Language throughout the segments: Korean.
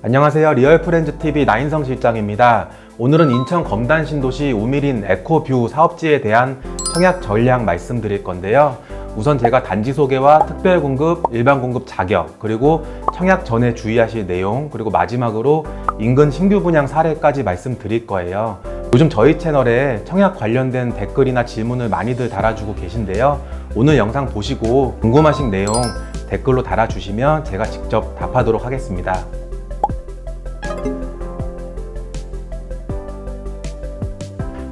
안녕하세요. 리얼프렌즈TV 나인성 실장입니다. 오늘은 인천 검단 신도시 우미린 에코뷰 사업지에 대한 청약 전략 말씀드릴 건데요. 우선 제가 단지 소개와 특별 공급, 일반 공급 자격, 그리고 청약 전에 주의하실 내용, 그리고 마지막으로 인근 신규 분양 사례까지 말씀드릴 거예요. 요즘 저희 채널에 청약 관련된 댓글이나 질문을 많이들 달아주고 계신데요. 오늘 영상 보시고 궁금하신 내용 댓글로 달아주시면 제가 직접 답하도록 하겠습니다.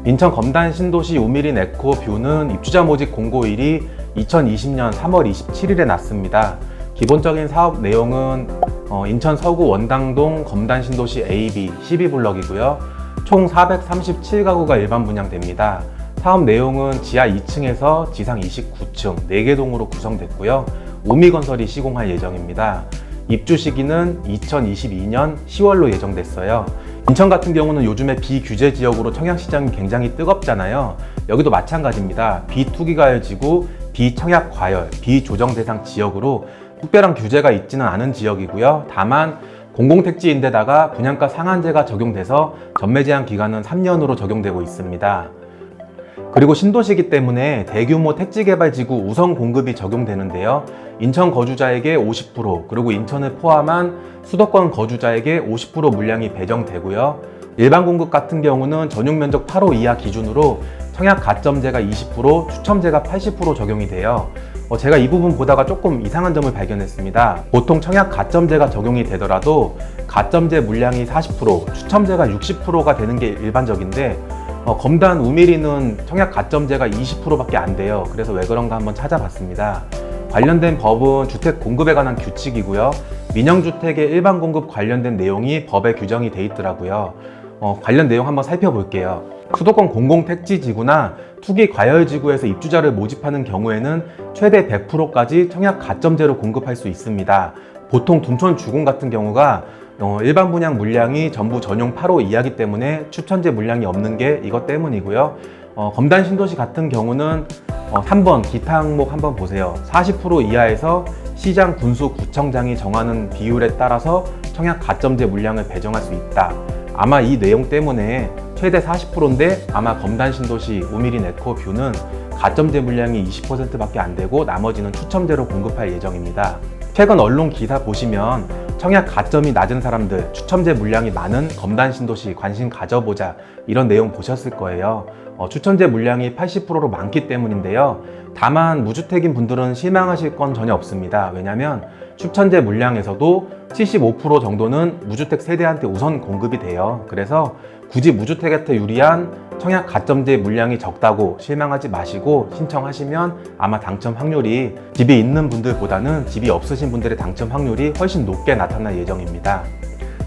인천 검단 신도시 우미린 에코뷰는 입주자 모집 공고일이 2020년 3월 27일에 났습니다. 기본적인 사업 내용은 인천 서구 원당동 검단 신도시 AB 12블럭이고요. 총 437가구가 일반 분양됩니다. 사업 내용은 지하 2층에서 지상 29층 4개 동으로 구성됐고요. 우미건설이 시공할 예정입니다. 입주 시기는 2022년 10월로 예정됐어요. 인천 같은 경우는 요즘에 비규제 지역으로 청약 시장이 굉장히 뜨겁잖아요. 여기도 마찬가지입니다. 비투기과열지구, 비청약 과열, 비조정 대상 지역으로 특별한 규제가 있지는 않은 지역이고요. 다만 공공택지인데다가 분양가 상한제가 적용돼서 전매 제한 기간은 3년으로 적용되고 있습니다. 그리고 신도시이기 때문에 대규모 택지개발지구 우선 공급이 적용되는데요. 인천 거주자에게 50%, 그리고 인천을 포함한 수도권 거주자에게 50% 물량이 배정되고요. 일반 공급 같은 경우는 전용면적 8호 이하 기준으로 청약 가점제가 20%, 추첨제가 80% 적용이 돼요. 제가 이 부분 보다가 조금 이상한 점을 발견했습니다. 보통 청약 가점제가 적용이 되더라도 가점제 물량이 40%, 추첨제가 60%가 되는 게 일반적인데 검단 우미리는 청약 가점제가 20%밖에 안 돼요. 그래서 왜 그런가 한번 찾아봤습니다. 관련된 법은 주택 공급에 관한 규칙이고요. 민영주택의 일반 공급 관련된 내용이 법에 규정이 돼 있더라고요. 관련 내용 한번 살펴볼게요. 수도권 공공택지지구나 투기 과열지구에서 입주자를 모집하는 경우에는 최대 100%까지 청약 가점제로 공급할 수 있습니다. 보통 둔촌 주공 같은 경우가 일반 분양 물량이 전부 전용 8호 이하기 때문에 추천제 물량이 없는 게 이것 때문이고요. 검단 신도시 같은 경우는 3번 기타 항목 한번 보세요. 40% 이하에서 시장 군수 구청장이 정하는 비율에 따라서 청약 가점제 물량을 배정할 수 있다. 아마 이 내용 때문에 최대 40%인데 아마 검단 신도시 우미린 에코뷰는 가점제 물량이 20%밖에 안 되고 나머지는 추첨제로 공급할 예정입니다. 최근 언론 기사 보시면 청약 가점이 낮은 사람들, 추첨제 물량이 많은 검단 신도시 관심 가져보자 이런 내용 보셨을 거예요. 추첨제 물량이 80%로 많기 때문인데요. 다만 무주택인 분들은 실망하실 건 전혀 없습니다. 왜냐하면 추첨제 물량에서도 75% 정도는 무주택 세대한테 우선 공급이 돼요. 그래서 굳이 무주택한테 유리한 청약 가점제 물량이 적다고 실망하지 마시고 신청하시면 아마 당첨 확률이 집이 있는 분들보다는 집이 없으신 분들의 당첨 확률이 훨씬 높게 나타날 예정입니다.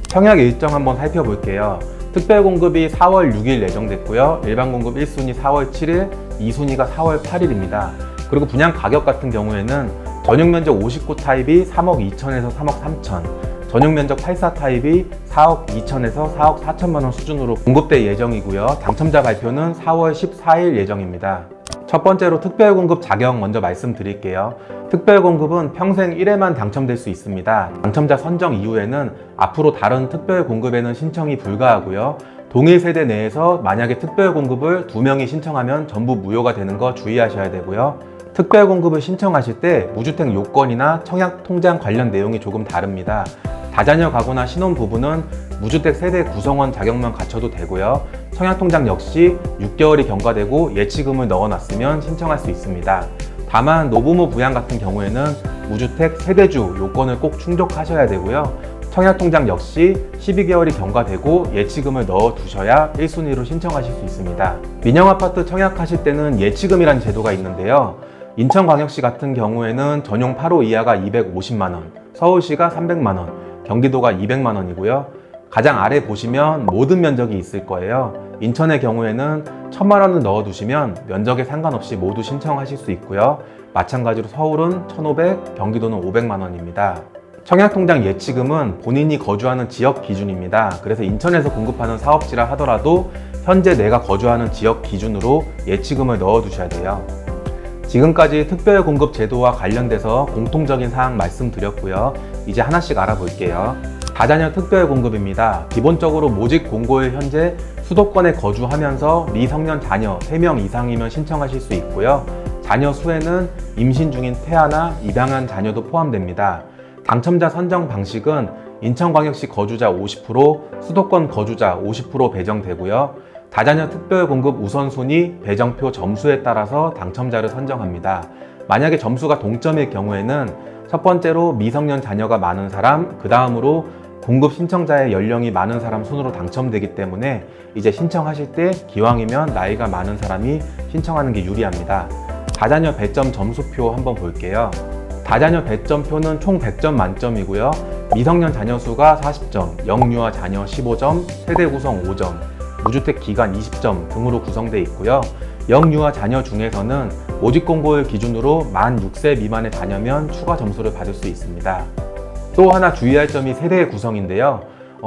청약 일정 한번 살펴볼게요. 특별 공급이 4월 6일 예정됐고요. 일반 공급 1순위 4월 7일, 2순위가 4월 8일입니다. 그리고 분양 가격 같은 경우에는 전용 면적 59 타입이 3억 2천에서 3억 3천, 전용 면적 84 타입이 4억 2천에서 4억 4천만 원 수준으로 공급될 예정이고요. 당첨자 발표는 4월 14일 예정입니다. 첫 번째로 특별 공급 자격 먼저 말씀드릴게요. 특별 공급은 평생 1회만 당첨될 수 있습니다. 당첨자 선정 이후에는 앞으로 다른 특별 공급에는 신청이 불가하고요. 동일 세대 내에서 만약에 특별 공급을 2명이 신청하면 전부 무효가 되는 거 주의하셔야 되고요. 특별 공급을 신청하실 때 무주택 요건이나 청약 통장 관련 내용이 조금 다릅니다. 다자녀 가구나 신혼 부부는 무주택 세대 구성원 자격만 갖춰도 되고요. 청약통장 역시 6개월이 경과되고 예치금을 넣어놨으면 신청할 수 있습니다. 다만 노부모 부양 같은 경우에는 무주택 세대주 요건을 꼭 충족하셔야 되고요. 청약통장 역시 12개월이 경과되고 예치금을 넣어두셔야 1순위로 신청하실 수 있습니다. 민영아파트 청약하실 때는 예치금이라는 제도가 있는데요. 인천광역시 같은 경우에는 전용 8호 이하가 250만원, 서울시가 300만원, 경기도가 200만원이고요. 가장 아래 보시면 모든 면적이 있을 거예요. 인천의 경우에는 1000만원을 넣어두시면 면적에 상관없이 모두 신청하실 수 있고요. 마찬가지로 서울은 1500, 경기도는 500만원입니다. 청약통장 예치금은 본인이 거주하는 지역 기준입니다. 그래서 인천에서 공급하는 사업지라 하더라도 현재 내가 거주하는 지역 기준으로 예치금을 넣어두셔야 돼요. 지금까지 특별공급 제도와 관련돼서 공통적인 사항 말씀드렸고요. 이제 하나씩 알아볼게요. 다자녀 특별 공급입니다. 기본적으로 모집 공고일 현재 수도권에 거주하면서 미성년 자녀 3명 이상이면 신청하실 수 있고요. 자녀 수에는 임신 중인 태아나 입양한 자녀도 포함됩니다. 당첨자 선정 방식은 인천광역시 거주자 50%, 수도권 거주자 50% 배정되고요. 다자녀 특별 공급 우선순위 배정표 점수에 따라서 당첨자를 선정합니다. 만약에 점수가 동점일 경우에는 첫 번째로 미성년 자녀가 많은 사람, 그 다음으로 공급 신청자의 연령이 많은 사람 순으로 당첨되기 때문에 이제 신청하실 때 기왕이면 나이가 많은 사람이 신청하는 게 유리합니다. 다자녀 배점 점수표 한번 볼게요. 다자녀 배점표는 총 100점 만점이고요. 미성년 자녀 수가 40점, 영유아 자녀 15점, 세대 구성 5점, 무주택 기간 20점 등으로 구성되어 있고요. 영유아 자녀 중에서는 모집 공고일 기준으로 만 6세 미만의 자녀면 추가 점수를 받을 수 있습니다. 또 하나 주의할 점이 세대의 구성인데요.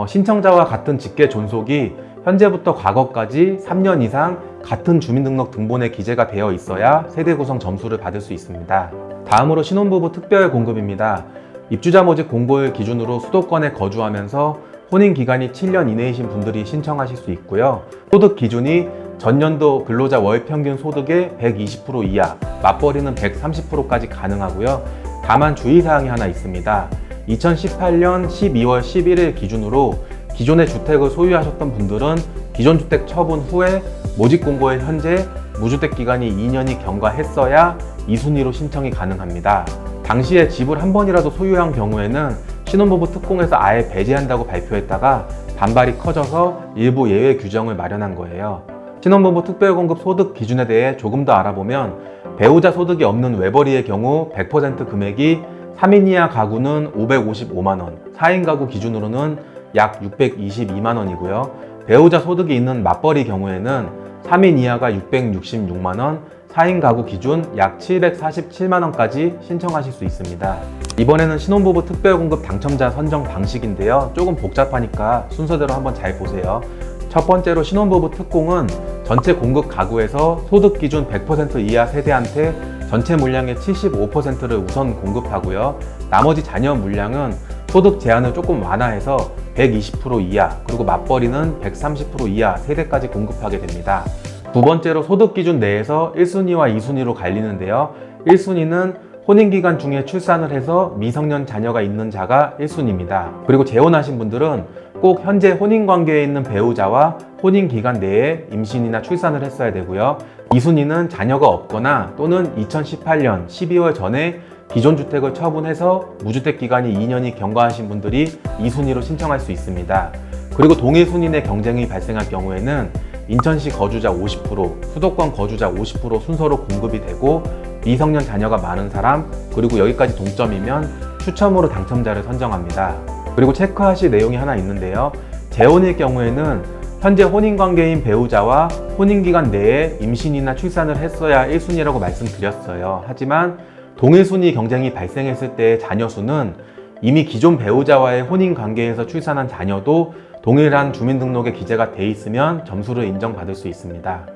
신청자와 같은 직계 존속이 현재부터 과거까지 3년 이상 같은 주민등록 등본에 기재가 되어 있어야 세대 구성 점수를 받을 수 있습니다. 다음으로 신혼부부 특별 공급입니다. 입주자 모집 공고일 기준으로 수도권에 거주하면서 혼인 기간이 7년 이내이신 분들이 신청하실 수 있고요. 소득 기준이 전년도 근로자 월 평균 소득의 120% 이하, 맞벌이는 130%까지 가능하고요. 다만 주의사항이 하나 있습니다. 2018년 12월 11일 기준으로 기존의 주택을 소유하셨던 분들은 기존 주택 처분 후에 모집 공고일 현재 무주택 기간이 2년이 경과했어야 2순위로 신청이 가능합니다. 당시에 집을 한 번이라도 소유한 경우에는 신혼부부 특공에서 아예 배제한다고 발표했다가 반발이 커져서 일부 예외 규정을 마련한 거예요. 신혼부부 특별공급 소득 기준에 대해 조금 더 알아보면 배우자 소득이 없는 외벌이의 경우 100% 금액이 3인 이하 가구는 555만원, 4인 가구 기준으로는 약 622만원이고요. 배우자 소득이 있는 맞벌이 경우에는 3인 이하가 666만원, 4인 가구 기준 약 747만원까지 신청하실 수 있습니다. 이번에는 신혼부부 특별공급 당첨자 선정 방식인데요. 조금 복잡하니까 순서대로 한번 잘 보세요. 첫 번째로 신혼부부 특공은 전체 공급 가구에서 소득 기준 100% 이하 세대한테 전체 물량의 75%를 우선 공급하고요. 나머지 자녀 물량은 소득 제한을 조금 완화해서 120% 이하, 그리고 맞벌이는 130% 이하 세대까지 공급하게 됩니다. 두 번째로 소득 기준 내에서 1순위와 2순위로 갈리는데요. 1순위는 혼인기간 중에 출산을 해서 미성년 자녀가 있는 자가 1순위입니다. 그리고 재혼하신 분들은 꼭 현재 혼인관계에 있는 배우자와 혼인기간 내에 임신이나 출산을 했어야 되고요. 2순위는 자녀가 없거나 또는 2018년 12월 전에 기존 주택을 처분해서 무주택 기간이 2년이 경과하신 분들이 2순위로 신청할 수 있습니다. 그리고 동일 순위 내 경쟁이 발생할 경우에는 인천시 거주자 50%, 수도권 거주자 50% 순서로 공급이 되고 미성년 자녀가 많은 사람, 그리고 여기까지 동점이면 추첨으로 당첨자를 선정합니다. 그리고 체크하실 내용이 하나 있는데요. 재혼일 경우에는 현재 혼인관계인 배우자와 혼인기간 내에 임신이나 출산을 했어야 1순위라고 말씀드렸어요. 하지만 동일순위 경쟁이 발생했을 때의 자녀 수는 이미 기존 배우자와의 혼인관계에서 출산한 자녀도 동일한 주민등록에 기재가 돼 있으면 점수를 인정받을 수 있습니다.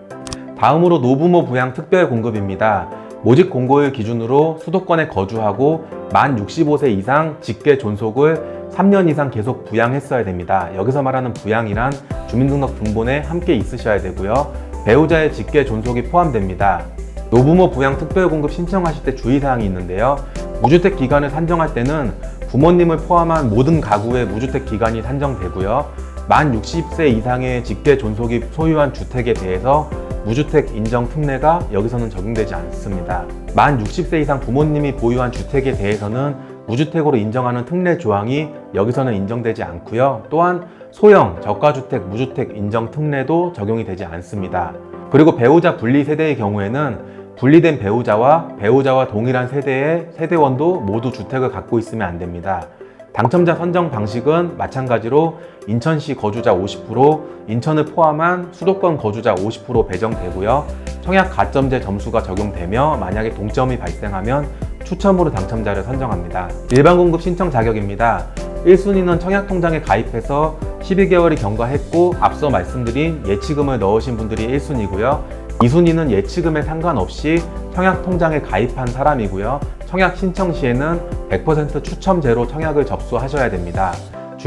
다음으로 노부모 부양 특별 공급입니다. 모집 공고일 기준으로 수도권에 거주하고 만 65세 이상 직계 존속을 3년 이상 계속 부양했어야 됩니다. 여기서 말하는 부양이란 주민등록 등본에 함께 있으셔야 되고요. 배우자의 직계 존속이 포함됩니다. 노부모 부양 특별공급 신청하실 때 주의사항이 있는데요. 무주택 기간을 산정할 때는 부모님을 포함한 모든 가구의 무주택 기간이 산정되고요. 만 60세 이상의 직계 존속이 소유한 주택에 대해서 무주택 인정 특례가 여기서는 적용되지 않습니다. 만 60세 이상 부모님이 보유한 주택에 대해서는 무주택으로 인정하는 특례 조항이 여기서는 인정되지 않고요. 또한 소형, 저가주택, 무주택 인정 특례도 적용이 되지 않습니다. 그리고 배우자 분리 세대의 경우에는 분리된 배우자와 동일한 세대의 세대원도 모두 주택을 갖고 있으면 안 됩니다. 당첨자 선정 방식은 마찬가지로 인천시 거주자 50%, 인천을 포함한 수도권 거주자 50% 배정되고요. 청약 가점제 점수가 적용되며 만약에 동점이 발생하면 추첨으로 당첨자를 선정합니다. 일반 공급 신청 자격입니다. 1순위는 청약통장에 가입해서 12개월이 경과했고 앞서 말씀드린 예치금을 넣으신 분들이 1순위고요. 2순위는 예치금에 상관없이 청약통장에 가입한 사람이고요. 청약 신청 시에는 100% 추첨제로 청약을 접수하셔야 됩니다.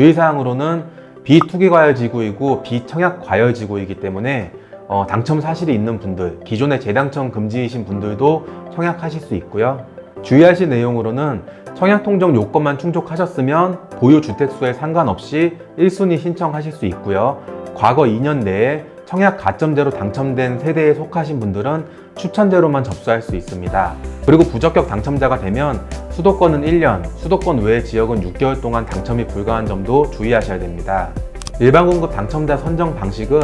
주의사항으로는 비투기과열지구이고 비청약과열지구이기 때문에 당첨 사실이 있는 분들, 기존에 재당첨 금지이신 분들도 청약하실 수 있고요. 주의하실 내용으로는 청약통정 요건만 충족하셨으면 보유 주택수에 상관없이 1순위 신청하실 수 있고요. 과거 2년 내에 청약 가점제로 당첨된 세대에 속하신 분들은 추천제로만 접수할 수 있습니다. 그리고 부적격 당첨자가 되면 수도권은 1년, 수도권 외의 지역은 6개월 동안 당첨이 불가한 점도 주의하셔야 됩니다. 일반 공급 당첨자 선정 방식은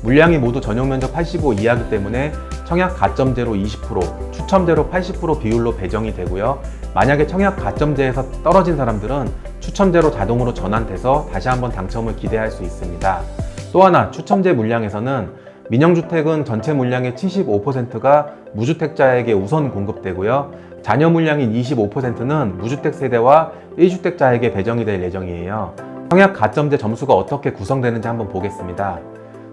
물량이 모두 전용 면적 85 이하이기 때문에 청약 가점제로 20%, 추첨제로 80% 비율로 배정이 되고요. 만약에 청약 가점제에서 떨어진 사람들은 추첨제로 자동으로 전환돼서 다시 한번 당첨을 기대할 수 있습니다. 또 하나, 추첨제 물량에서는 민영주택은 전체 물량의 75%가 무주택자에게 우선 공급되고요. 잔여 물량인 25%는 무주택 세대와 1주택자에게 배정이 될 예정이에요. 청약 가점제 점수가 어떻게 구성되는지 한번 보겠습니다.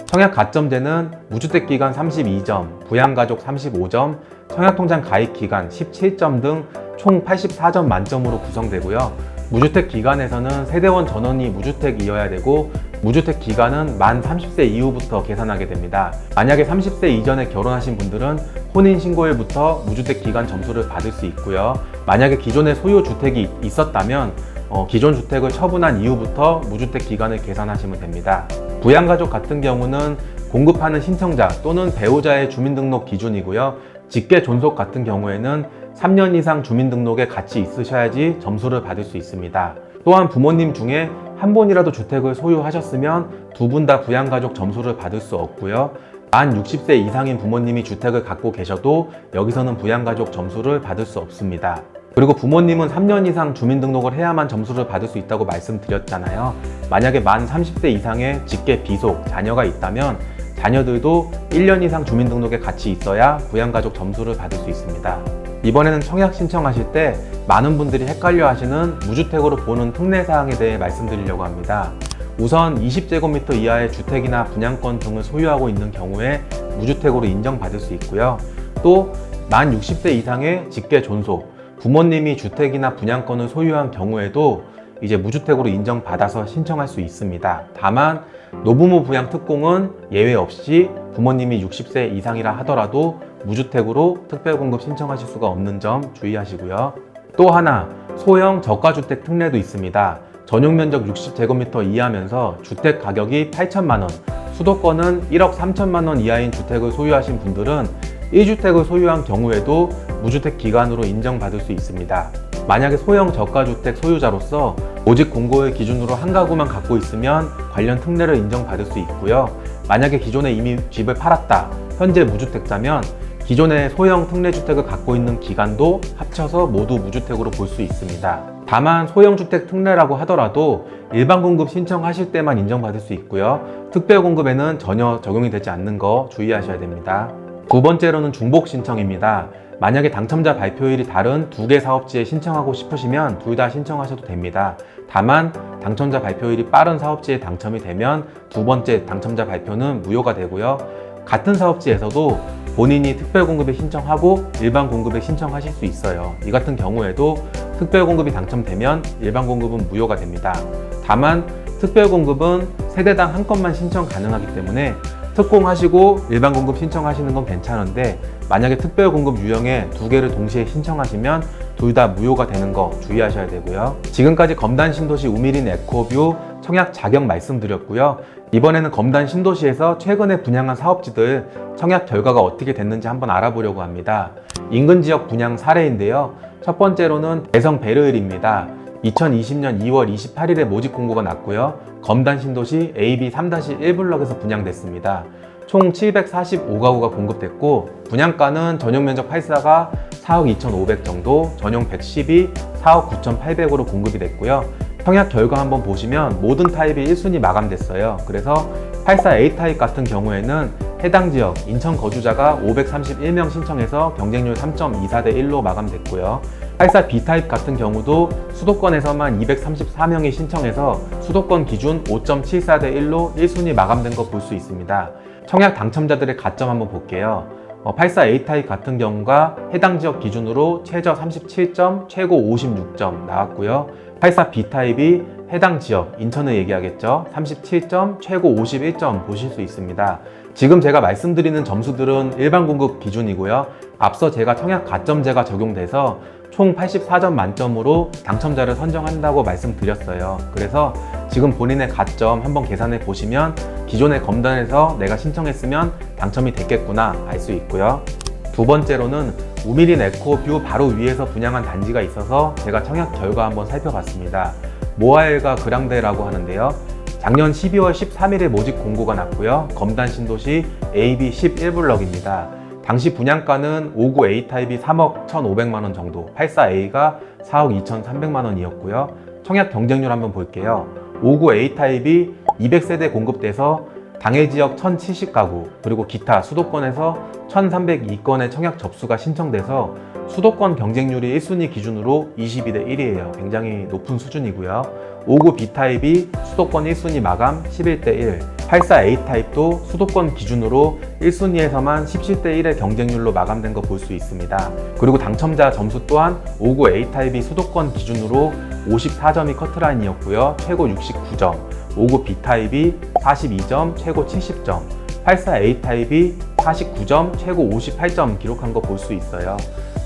청약 가점제는 무주택 기간 32점, 부양가족 35점, 청약통장 가입 기간 17점 등 총 84점 만점으로 구성되고요. 무주택 기간에서는 세대원 전원이 무주택이어야 되고 무주택 기간은 만 30세 이후부터 계산하게 됩니다. 만약에 30세 이전에 결혼하신 분들은 혼인신고일부터 무주택 기간 점수를 받을 수 있고요. 만약에 기존에 소유 주택이 있었다면 기존 주택을 처분한 이후부터 무주택 기간을 계산하시면 됩니다. 부양가족 같은 경우는 공급하는 신청자 또는 배우자의 주민등록 기준이고요. 직계 존속 같은 경우에는 3년 이상 주민등록에 같이 있으셔야지 점수를 받을 수 있습니다. 또한 부모님 중에 한 분이라도 주택을 소유하셨으면 두 분 다 부양가족 점수를 받을 수 없고요. 만 60세 이상인 부모님이 주택을 갖고 계셔도 여기서는 부양가족 점수를 받을 수 없습니다. 그리고 부모님은 3년 이상 주민등록을 해야만 점수를 받을 수 있다고 말씀드렸잖아요. 만약에 만 30세 이상의 직계 비속, 자녀가 있다면 자녀들도 1년 이상 주민등록에 같이 있어야 부양가족 점수를 받을 수 있습니다. 이번에는 청약 신청하실 때 많은 분들이 헷갈려 하시는 무주택으로 보는 특례사항에 대해 말씀드리려고 합니다. 우선 20제곱미터 이하의 주택이나 분양권 등을 소유하고 있는 경우에 무주택으로 인정받을 수 있고요. 또 만 60세 이상의 직계 존속, 부모님이 주택이나 분양권을 소유한 경우에도 이제 무주택으로 인정받아서 신청할 수 있습니다. 다만 노부모 부양 특공은 예외 없이 부모님이 60세 이상이라 하더라도 무주택으로 특별공급 신청하실 수가 없는 점 주의하시고요. 또 하나, 소형 저가주택 특례도 있습니다. 전용 면적 60제곱미터 이하면서 주택 가격이 8천만 원, 수도권은 1억 3천만 원 이하인 주택을 소유하신 분들은 1주택을 소유한 경우에도 무주택 기간으로 인정받을 수 있습니다. 만약에 소형 저가주택 소유자로서 모집 공고일 기준으로 한 가구만 갖고 있으면 관련 특례를 인정받을 수 있고요. 만약에 기존에 이미 집을 팔았다, 현재 무주택자면 기존의 소형 특례주택을 갖고 있는 기간도 합쳐서 모두 무주택으로 볼 수 있습니다. 다만 소형주택 특례라고 하더라도 일반공급 신청하실 때만 인정받을 수 있고요. 특별공급에는 전혀 적용이 되지 않는 거 주의하셔야 됩니다. 두 번째로는 중복 신청입니다. 만약에 당첨자 발표일이 다른 두 개 사업지에 신청하고 싶으시면 둘 다 신청하셔도 됩니다. 다만 당첨자 발표일이 빠른 사업지에 당첨이 되면 두 번째 당첨자 발표는 무효가 되고요. 같은 사업지에서도 본인이 특별공급에 신청하고 일반공급에 신청하실 수 있어요. 이 같은 경우에도 특별공급이 당첨되면 일반공급은 무효가 됩니다. 다만 특별공급은 세대당 한 건만 신청 가능하기 때문에 특공하시고 일반공급 신청하시는 건 괜찮은데 만약에 특별공급 유형에 두 개를 동시에 신청하시면 둘 다 무효가 되는 거 주의하셔야 되고요. 지금까지 검단 신도시 우미린 에코뷰 청약 자격 말씀드렸고요. 이번에는 검단 신도시에서 최근에 분양한 사업지들 청약 결과가 어떻게 됐는지 한번 알아보려고 합니다. 인근 지역 분양 사례인데요. 첫 번째로는 대성 베르일입니다. 2020년 2월 28일에 모집 공고가 났고요. 검단 신도시 AB 3-1블럭에서 분양됐습니다. 총 745가구가 공급됐고 분양가는 전용 면적 84가 4억 2,500 정도, 전용 110이 4억 9,800으로 공급이 됐고요. 청약 결과 한번 보시면 모든 타입이 1순위 마감됐어요. 그래서 84A 타입 같은 경우에는 해당 지역 인천 거주자가 531명 신청해서 경쟁률 3.24대 1로 마감됐고요. 84B 타입 같은 경우도 수도권에서만 234명이 신청해서 수도권 기준 5.74대 1로 1순위 마감된 거 볼 수 있습니다. 청약 당첨자들의 가점 한번 볼게요. 84A 타입 같은 경우가 해당 지역 기준으로 최저 37점, 최고 56점 나왔고요. 84 B타입이 해당 지역, 인천을 얘기하겠죠. 37점, 최고 51점 보실 수 있습니다. 지금 제가 말씀드리는 점수들은 일반 공급 기준이고요. 앞서 제가 청약 가점제가 적용돼서 총 84점 만점으로 당첨자를 선정한다고 말씀드렸어요. 그래서 지금 본인의 가점 한번 계산해 보시면 기존의 검단에서 내가 신청했으면 당첨이 됐겠구나 알 수 있고요. 두 번째로는 우미린 에코뷰 바로 위에서 분양한 단지가 있어서 제가 청약 결과 한번 살펴봤습니다. 모아일가 그랑데라고 하는데요. 작년 12월 13일에 모집 공고가 났고요. 검단 신도시 AB 11블럭입니다. 당시 분양가는 59 A타입이 3억 1,500만 원 정도, 84A가 4억 2,300만 원이었고요. 청약 경쟁률 한번 볼게요. 59 A타입이 200세대 공급돼서 당해 지역 1,070가구, 그리고 기타 수도권에서 1,302건의 청약 접수가 신청돼서 수도권 경쟁률이 1순위 기준으로 22대 1이에요. 굉장히 높은 수준이고요. 59 B타입이 수도권 1순위 마감 11대 1, 84 A타입도 수도권 기준으로 1순위에서만 17대 1의 경쟁률로 마감된 거 볼 수 있습니다. 그리고 당첨자 점수 또한 59 A타입이 수도권 기준으로 54점이 커트라인이었고요. 최고 69점, 59 B타입이 42점, 최고 70점, 84 A타입이 49점, 최고 58점 기록한 거 볼 수 있어요.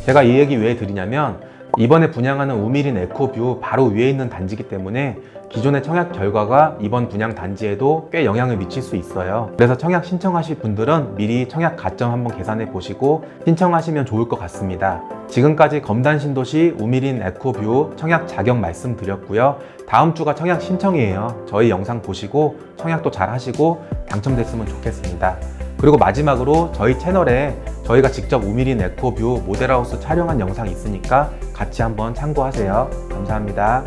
제가 이 얘기 왜 드리냐면 이번에 분양하는 우미린 에코뷰 바로 위에 있는 단지이기 때문에 기존의 청약 결과가 이번 분양 단지에도 꽤 영향을 미칠 수 있어요. 그래서 청약 신청하실 분들은 미리 청약 가점 한번 계산해 보시고 신청하시면 좋을 것 같습니다. 지금까지 검단 신도시 우미린 에코뷰 청약 자격 말씀드렸고요. 다음 주가 청약 신청이에요. 저희 영상 보시고 청약도 잘 하시고 당첨됐으면 좋겠습니다. 그리고 마지막으로 저희 채널에 저희가 직접 우미린 에코뷰 모델하우스 촬영한 영상이 있으니까 같이 한번 참고하세요. 감사합니다.